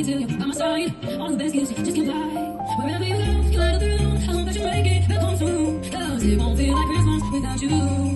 till you're by my side. All the best gifts just can't buy. Wherever you go, you light up the room. I hope that you make it back home soon. 'Cause it won't feel like Christmas without you.